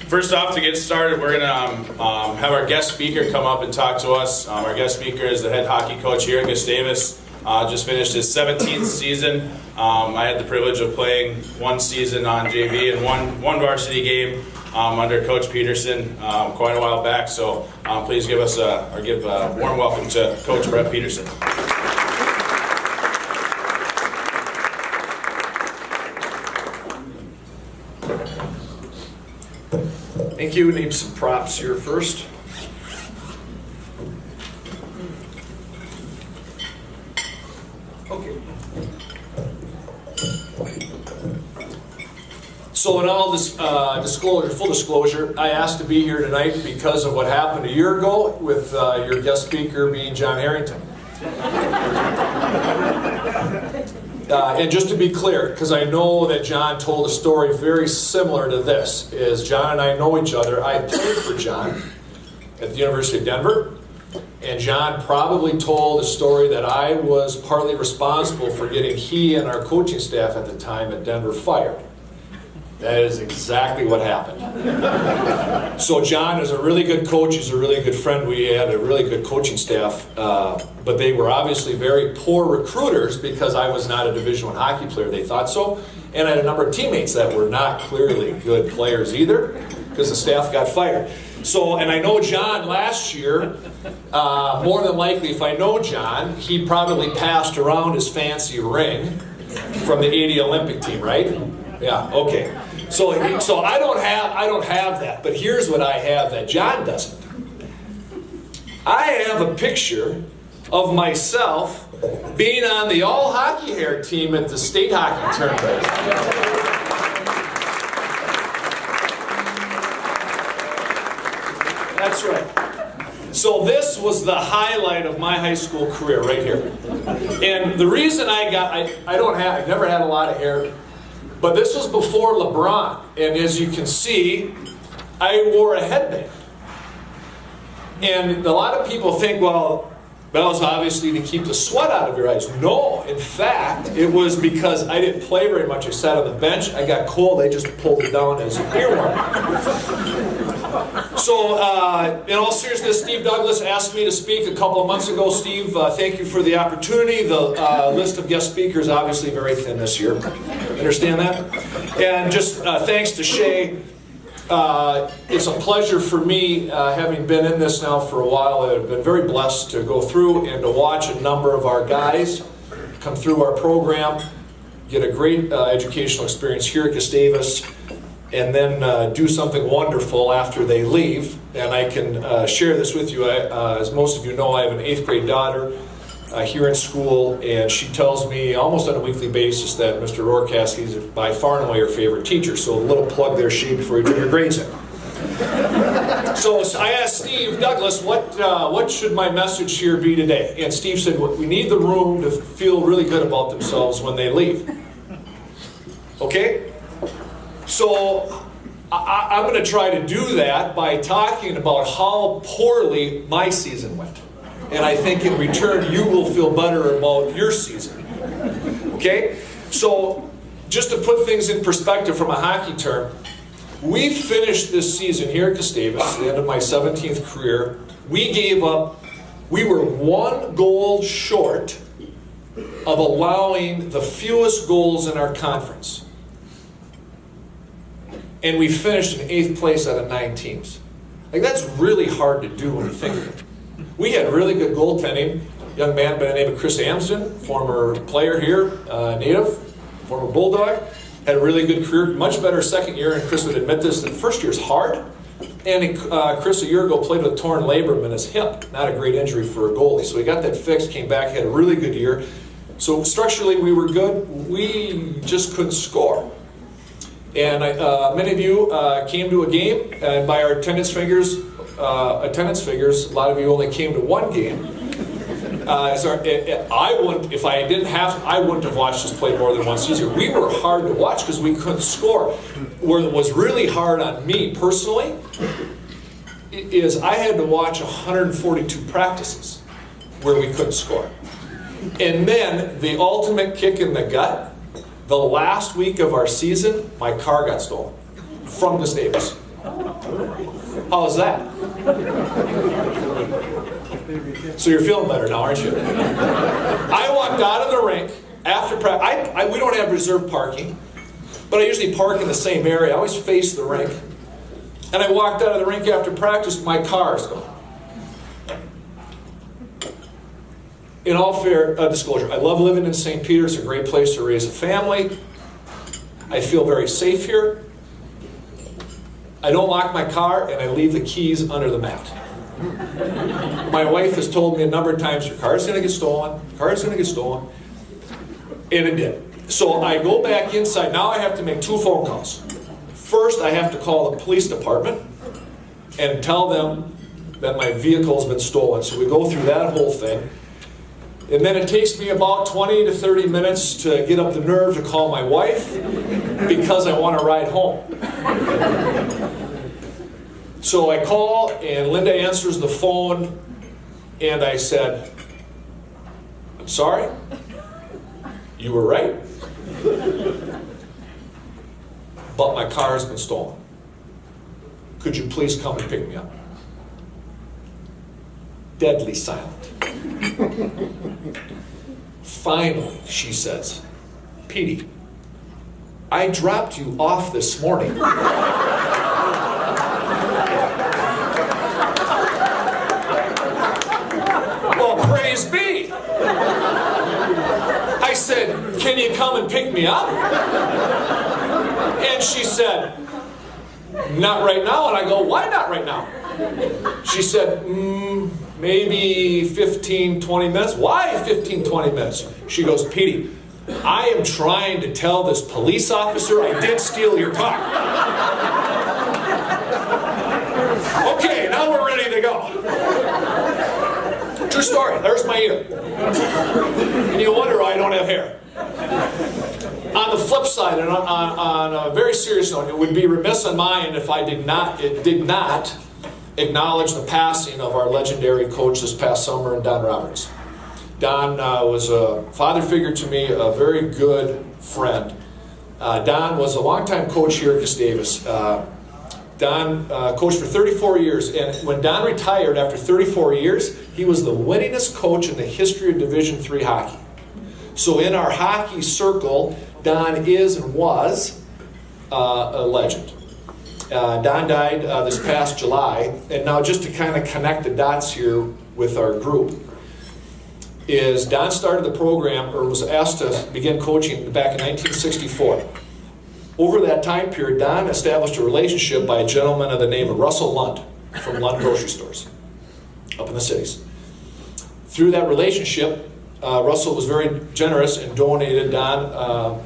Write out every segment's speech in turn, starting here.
First off, to get started, we're going to have our guest speaker come up and talk to us. Our guest speaker is the head hockey coach here, Gustavus. Just finished his 17th season. I had the privilege of playing one season on JV and one varsity game under Coach Petersen quite a while back. So please give a warm welcome to Coach Brett Petersen. Thank you. Need some props here first. Okay. So in all this full disclosure, I asked to be here tonight because of what happened a year ago with your guest speaker being John Harrington. And just to be clear, because I know that John told a story very similar to this, is John and I know each other. I played for John at the University of Denver, and John probably told a story that I was partly responsible for getting he and our coaching staff at the time at Denver fired. That is exactly what happened. So John is a really good coach. He's a really good friend. We had a really good coaching staff, but they were obviously very poor recruiters because I was not a Division I hockey player. They thought so. And I had a number of teammates that were not clearly good players either because the staff got fired. So, and I know John last year, more than likely if I know John, he probably passed around his fancy ring from the '80 Olympic team, right? Yeah, okay. So I don't have that, but here's what I have that John doesn't. I have a picture of myself being on the all hockey hair team at the state hockey tournament. That's right. So this was the highlight of my high school career right here. And the reason I've never had a lot of hair. But this was before LeBron, and as you can see, I wore a headband. And a lot of people think, well, that was obviously to keep the sweat out of your eyes. No, in fact, it was because I didn't play very much. I sat on the bench, I got cold, they just pulled it down as an earworm. So, in all seriousness, Steve Douglas asked me to speak a couple of months ago. Steve, thank you for the opportunity. The list of guest speakers obviously very thin this year. Understand that? And just thanks to Shay, it's a pleasure for me, having been in this now for a while. I've been very blessed to go through and to watch a number of our guys come through our program, get a great educational experience here at Gustavus, and then do something wonderful after they leave. And I can share this with you. As most of you know, I have an 8th grade daughter here in school, and she tells me almost on a weekly basis that Mr. Rorkaski is by far and away her favorite teacher. So a little plug there, Shea, before you turn your grades in. So I asked Steve Douglas, what should my message here be today? And Steve said, we need the room to feel really good about themselves when they leave. Okay? So I'm going to try to do that by talking about how poorly my season went. And I think in return you will feel better about your season. Okay? So just to put things in perspective from a hockey term, we finished this season here at Gustavus, the end of my 17th career. We were 1 goal short of allowing the fewest goals in our conference. And we finished in 8th place out of 9 teams. Like, that's really hard to do when you think of it. We had really good goaltending. A young man by the name of Chris Amsden, former player here, native, former Bulldog, had a really good career, much better second year, and Chris would admit this, that first year's hard. And Chris a year ago played with a torn labrum in his hip. Not a great injury for a goalie. So he got that fixed, came back, had a really good year. So structurally we were good. We just couldn't score. And many of you came to a game, and by our attendance figures, a lot of you only came to 1 game. I wouldn't have watched us play more than one season. We were hard to watch because we couldn't score. What was really hard on me personally is I had to watch 142 practices where we couldn't score. And then the ultimate kick in the gut, the last week of our season, my car got stolen from Gustavus. How's that? So you're feeling better now, aren't you? I walked out of the rink after practice. We don't have reserved parking, but I usually park in the same area. I always face the rink. And I walked out of the rink after practice, my car is gone. In all fair disclosure, I love living in St. Peter. It's a great place to raise a family. I feel very safe here. I don't lock my car, and I leave the keys under the mat. My wife has told me a number of times, your car's going to get stolen, your car's going to get stolen. And it did. So I go back inside. Now I have to make 2 phone calls. First, I have to call the police department and tell them that my vehicle's been stolen. So we go through that whole thing. And then it takes me about 20 to 30 minutes to get up the nerve to call my wife because I want to ride home. So I call, and Linda answers the phone, and I said, I'm sorry, you were right, but my car has been stolen. Could you please come and pick me up? Deadly silent. Finally, she says, Petey, I dropped you off this morning. Well, praise be. I said, can you come and pick me up? And she said, not right now. And I go, why not right now? She said, maybe 15, 20 minutes. Why 15, 20 minutes? She goes, Petey, I am trying to tell this police officer I did steal your car. Okay, now we're ready to go. True story. There's my ear. And you wonder why I don't have hair. On the flip side, and on a very serious note, it would be remiss on my end if I did not acknowledge the passing of our legendary coach this past summer, Don Roberts. Don was a father figure to me, a very good friend. Don was a longtime coach here at Gustavus. Don coached for 34 years, and when Don retired after 34 years, he was the winningest coach in the history of Division III hockey. So in our hockey circle, Don is and was a legend. Don died this past July, and now just to kind of connect the dots here with our group, is Don started the program, or was asked to begin coaching back in 1964. Over that time period, Don established a relationship by a gentleman of the name of Russell Lund from Lund Grocery Stores up in the cities. Through that relationship, Russell was very generous and donated Don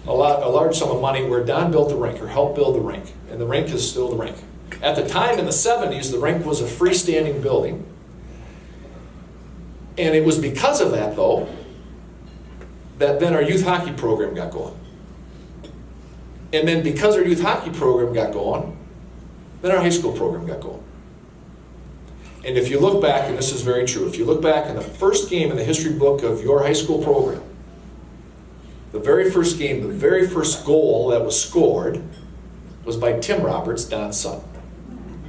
a large sum of money where Don built the rink, or helped build the rink. And the rink is still the rink. At the time in the 70s, the rink was a freestanding building. And it was because of that, though, that then our youth hockey program got going. And then because our youth hockey program got going, then our high school program got going. And if you look back, and this is very true, if you look back in the first game in the history book of your high school program, the very first game, the very first goal that was scored was by Tim Roberts, Don's son.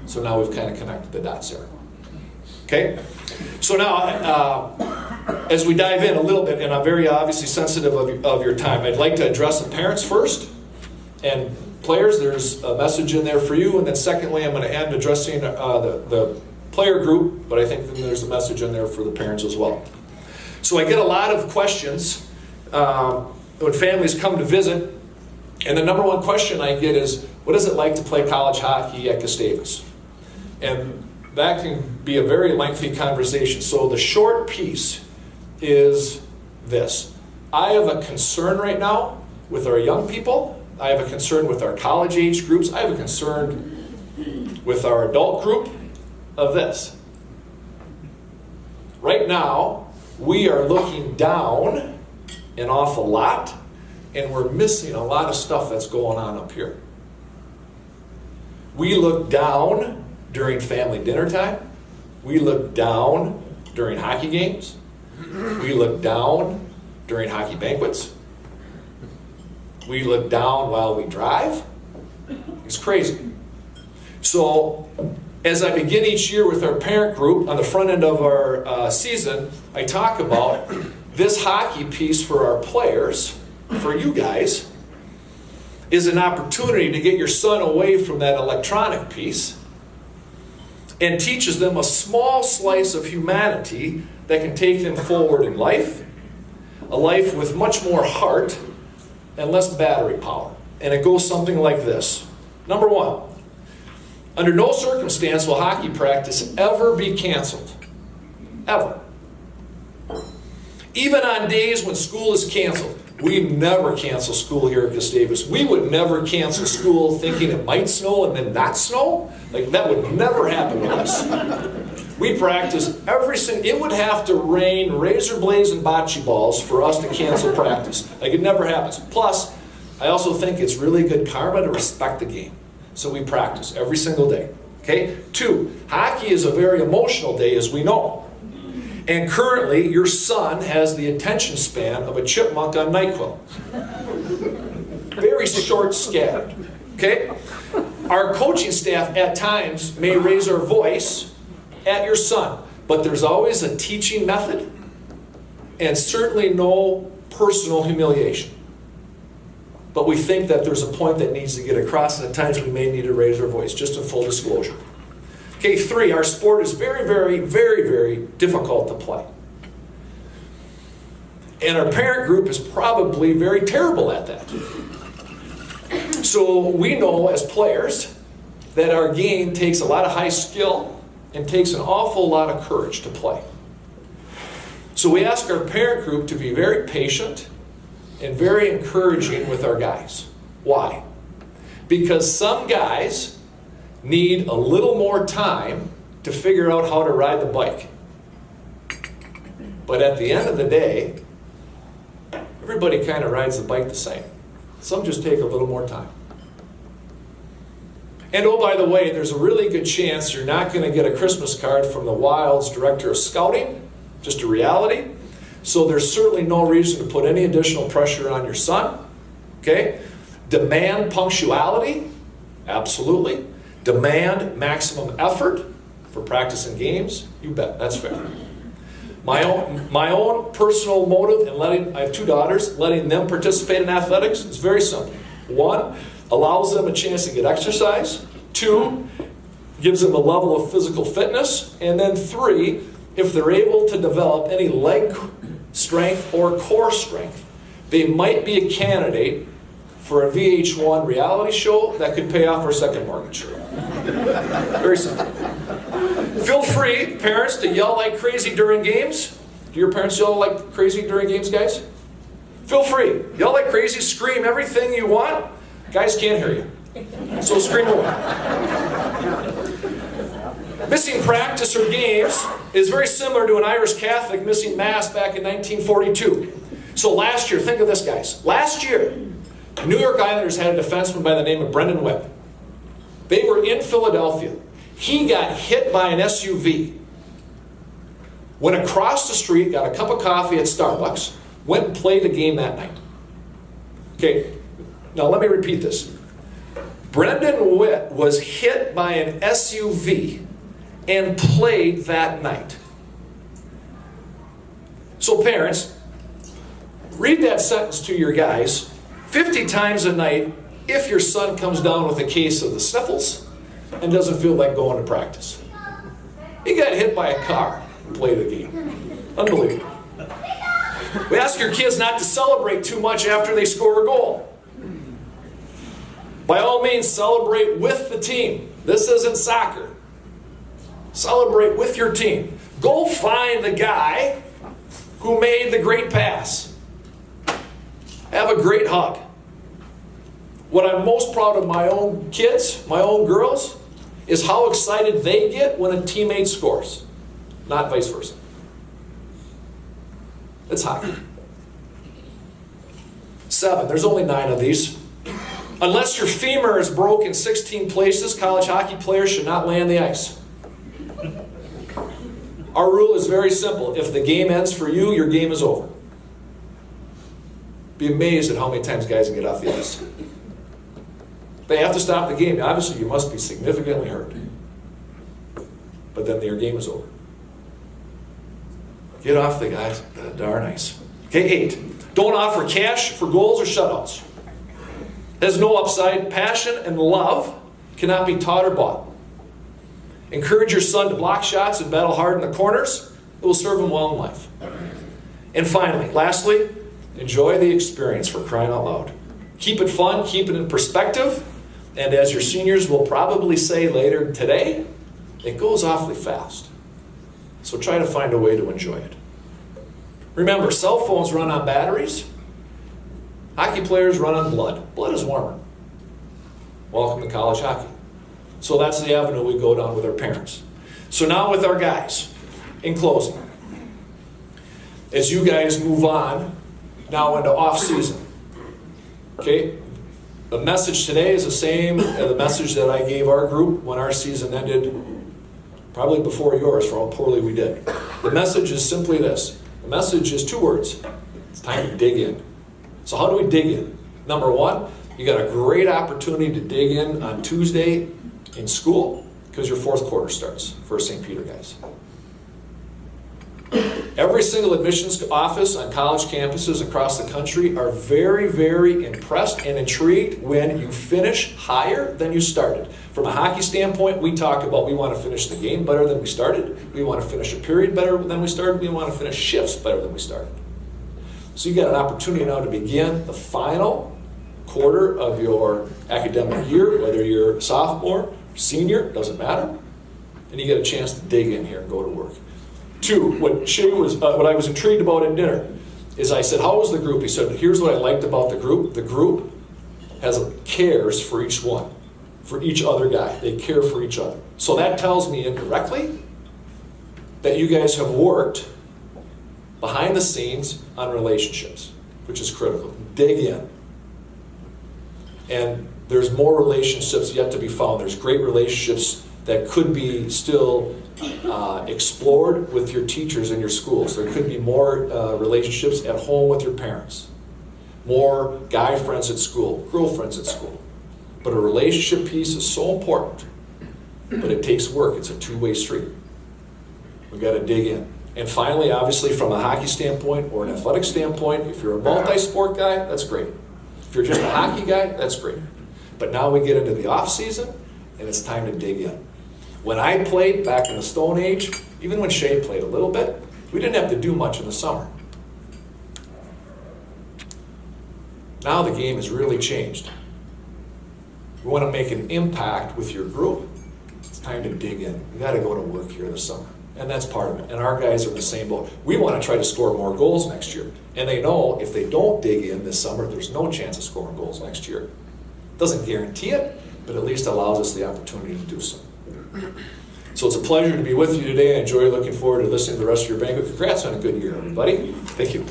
So now we've kind of connected the dots there. Okay? So now, as we dive in a little bit, and I'm very obviously sensitive of your time, I'd like to address the parents first. And players, there's a message in there for you. And then secondly, I'm going to end addressing the player group, but I think then there's a message in there for the parents as well. So I get a lot of questions when families come to visit. And the number one question I get is, what is it like to play college hockey at Gustavus? And that can be a very lengthy conversation. So the short piece is this. I have a concern right now with our young people. I have a concern with our college age groups. I have a concern with our adult group of this. Right now, we are looking down an awful lot, and we're missing a lot of stuff that's going on up here. We look down during family dinner time. We look down during hockey games. We look down during hockey banquets. We look down while we drive. It's crazy. So as I begin each year with our parent group on the front end of our season, I talk about this hockey piece for our players, for you guys, is an opportunity to get your son away from that electronic piece and teaches them a small slice of humanity that can take them forward in life, a life with much more heart and less battery power. And it goes something like this. Number one, under no circumstance will hockey practice ever be canceled. Ever. Even on days when school is canceled. We never cancel school here at Gustavus. We would never cancel school thinking it might snow and then not snow. Like, that would never happen with us. We practice every single, it would have to rain razor blades and bocce balls for us to cancel practice. Like, it never happens. Plus, I also think it's really good karma to respect the game. So we practice every single day. Okay? 2, hockey is a very emotional day, as we know. And currently, your son has the attention span of a chipmunk on NyQuil. Very short scattered. Okay? Our coaching staff at times may raise our voice at your son, but there's always a teaching method and certainly no personal humiliation. But we think that there's a point that needs to get across, and at times we may need to raise our voice, just in full disclosure. Okay, 3, our sport is very, very, very, very difficult to play. And our parent group is probably very terrible at that. So we know as players that our game takes a lot of high skill and takes an awful lot of courage to play. So we ask our parent group to be very patient and very encouraging with our guys. Why? Because some guys need a little more time to figure out how to ride the bike. But at the end of the day, everybody kind of rides the bike the same. Some just take a little more time. And oh, by the way, there's a really good chance you're not going to get a Christmas card from the Wild's Director of Scouting. Just a reality. So there's certainly no reason to put any additional pressure on your son. Okay? Demand punctuality. Absolutely. Demand maximum effort for practice and games. You bet. That's fair. My own personal motive in I have 2 daughters, letting them participate in athletics is very simple. 1, allows them a chance to get exercise. 2, gives them a level of physical fitness. And then 3, if they're able to develop any leg strength or core strength, they might be a candidate for a VH1 reality show that could pay off our second mortgage. Very simple. Feel free, parents, to yell like crazy during games. Do your parents yell like crazy during games, guys? Feel free. Yell like crazy, scream everything you want. Guys can't hear you. So scream away. Missing practice or games is very similar to an Irish Catholic missing Mass back in 1942. So last year, think of this, guys. Last year, the New York Islanders had a defenseman by the name of Brendan Webb. They were in Philadelphia. He got hit by an SUV. Went across the street, got a cup of coffee at Starbucks, went and played the game that night. Okay, now let me repeat this. Brendan Witt was hit by an SUV and played that night. So parents, read that sentence to your guys 50 times a night if your son comes down with a case of the sniffles and doesn't feel like going to practice. He got hit by a car and played the game. Unbelievable. We ask your kids not to celebrate too much after they score a goal. By all means, celebrate with the team. This isn't soccer. Celebrate with your team. Go find the guy who made the great pass. Have a great hug. What I'm most proud of my own kids, my own girls, is how excited they get when a teammate scores, not vice versa. It's hockey. 7, there's only 9 of these. Unless your femur is broken 16 places, college hockey players should not lay on the ice. Our rule is very simple. If the game ends for you, your game is over. Be amazed at how many times guys can get off the ice. They have to stop the game. Obviously, you must be significantly hurt. But then their game is over. Get off the guys. Darn nice. Okay, 8. Don't offer cash for goals or shutouts. Has no upside. Passion and love cannot be taught or bought. Encourage your son to block shots and battle hard in the corners. It will serve him well in life. And finally, lastly, enjoy the experience, for crying out loud. Keep it fun, keep it in perspective, and as your seniors will probably say later today, it goes awfully fast. So try to find a way to enjoy it. Remember, cell phones run on batteries. Hockey players run on blood. Blood is warmer. Welcome to college hockey. So that's the avenue we go down with our parents. So now with our guys, in closing, as you guys move on now into off season, okay, the message today is the same as the message that I gave our group when our season ended, probably before yours for how poorly we did. The message is simply this. The message is 2 words. It's time to dig in. So how do we dig in? Number 1, you got a great opportunity to dig in on Tuesday in school because your 4th quarter starts for St. Peter guys. Every single admissions office on college campuses across the country are very, very impressed and intrigued when you finish higher than you started. From a hockey standpoint, we talk about we want to finish the game better than we started. We want to finish a period better than we started. We want to finish shifts better than we started. So you got an opportunity now to begin the final quarter of your academic year, whether you're sophomore, senior, doesn't matter. And you get a chance to dig in here and go to work. 2, what I was intrigued about at dinner is I said, how was the group? He said, here's what I liked about the group. The group cares for each one, for each other guy. They care for each other. So that tells me indirectly that you guys have worked behind the scenes on relationships, which is critical. Dig in. And there's more relationships yet to be found. There's great relationships that could be still explored with your teachers in your schools. There could be more relationships at home with your parents. More guy friends at school, girlfriends at school. But a relationship piece is so important. But it takes work. It's a 2-way street. We've got to dig in. And finally, obviously, from a hockey standpoint or an athletic standpoint, if you're a multi-sport guy, that's great. If you're just a hockey guy, that's great. But now we get into the off season, and it's time to dig in. When I played back in the Stone Age, even when Shea played a little bit, we didn't have to do much in the summer. Now the game has really changed. We want to make an impact with your group. It's time to dig in. You got to go to work here this summer. And that's part of it. And our guys are in the same boat. We want to try to score more goals next year. And they know if they don't dig in this summer, there's no chance of scoring goals next year. Doesn't guarantee it, but at least allows us the opportunity to do so. So it's a pleasure to be with you today. I enjoy looking forward to listening to the rest of your banquet. Congrats on a good year, everybody. Thank you.